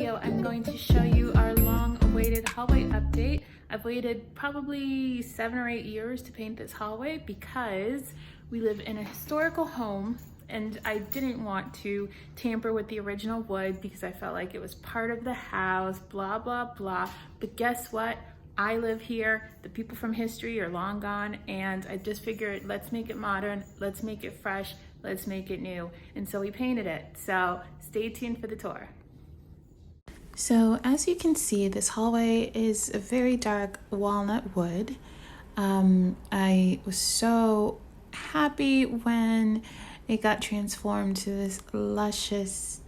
video, I'm going to show you our long-awaited hallway update. I've waited probably 7 or 8 years to paint this hallway because we live in a historical home and I didn't want to tamper with the original wood because I felt like it was part of the house, blah, blah, blah. But guess what? I live here, the people from history are long gone, and I just figured, let's make it modern, let's make it fresh, let's make it new. And so we painted it. So stay tuned for the tour. So as you can see, this hallway is a very dark walnut wood. I was so happy when it got transformed to this luscious,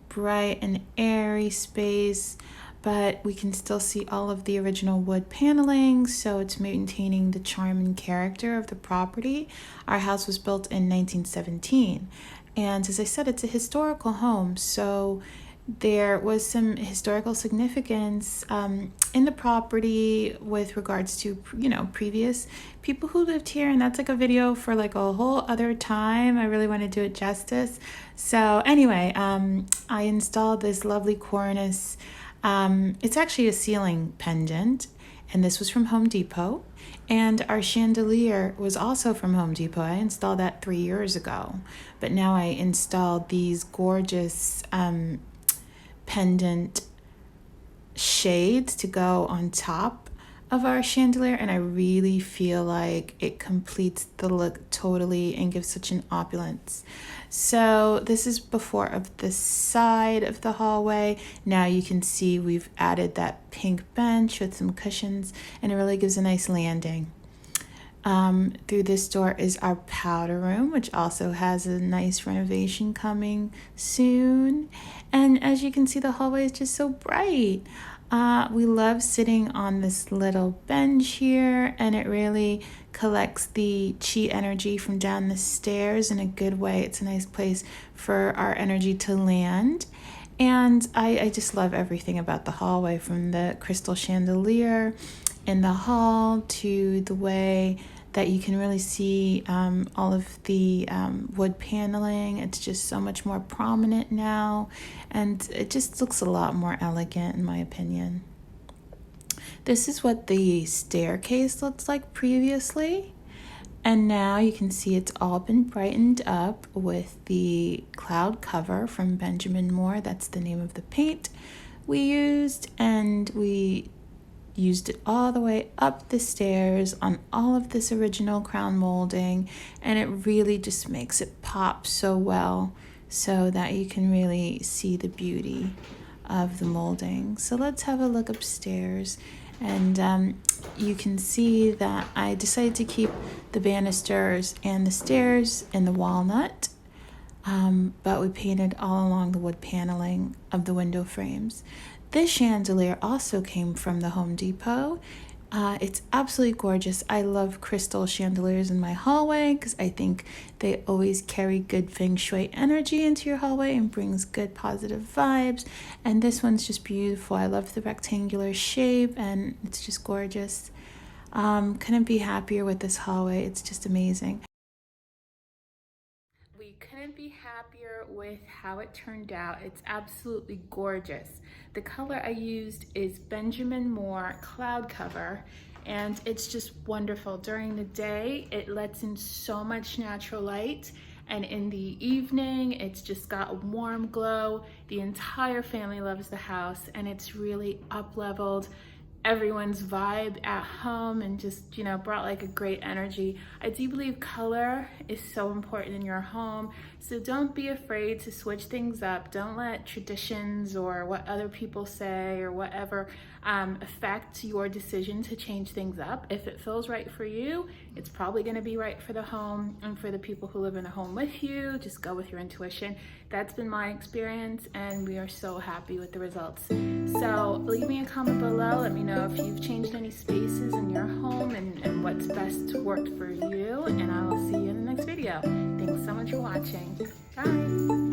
bright and airy space, but we can still see all of the original wood paneling, so it's maintaining the charm and character of the property. Our house was built in 1917, and as I said, it's a historical home, so there was some historical significance in the property with regards to, previous people who lived here, and that's like a video for like a whole other time. I really want to do it justice. So anyway, I installed this lovely cornice. It's actually a ceiling pendant, and this was from Home Depot. And our chandelier was also from Home Depot. I installed that 3 years ago, but now I installed these gorgeous pendant shades to go on top of our chandelier, and I really feel like it completes the look totally and gives such an opulence. So this is before of the side of the hallway. Now you can see we've added that pink bench with some cushions, and it really gives a nice landing. Through this door is our powder room, which also has a nice renovation coming soon. And as you can see, the hallway is just so bright. We love sitting on this little bench here, and it really collects the chi energy from down the stairs in a good way. It's a nice place for our energy to land. And I just love everything about the hallway, from the crystal chandelier in the hall to the way that you can really see all of the wood paneling. It's just so much more prominent now, and it just looks a lot more elegant in my opinion. This is what the staircase looks like previously, and now you can see it's all been brightened up with the cloud cover from Benjamin Moore. That's the name of the paint we used, and we used it all the way up the stairs on all of this original crown molding, and it really just makes it pop so well so that you can really see the beauty of the molding. So let's have a look upstairs, and you can see that I decided to keep the banisters and the stairs in the walnut, but we painted all along the wood paneling of the window frames. This chandelier also came from the Home Depot. It's absolutely gorgeous. I love crystal chandeliers in my hallway because I think they always carry good feng shui energy into your hallway and brings good positive vibes. And this one's just beautiful. I love the rectangular shape, and it's just gorgeous. Couldn't be happier with this hallway. It's just amazing. We couldn't be happier with how it turned out. It's absolutely gorgeous. The color I used is Benjamin Moore Cloud Cover, and it's just wonderful. During the day, it lets in so much natural light, and in the evening, it's just got a warm glow. The entire family loves the house, and it's really up-leveled everyone's vibe at home, and just, brought like a great energy. I do believe color is so important in your home, so don't be afraid to switch things up. Don't let traditions or what other people say or whatever affect your decision to change things up. If it feels right for you, it's probably going to be right for the home and for the people who live in a home with you. Just go with your intuition. That's been my experience, and we are so happy with the results. So leave me a comment below. Let me know if you've changed any spaces in your home and what's best worked for you, and I will see you in the next video. Thanks so much for watching. Bye.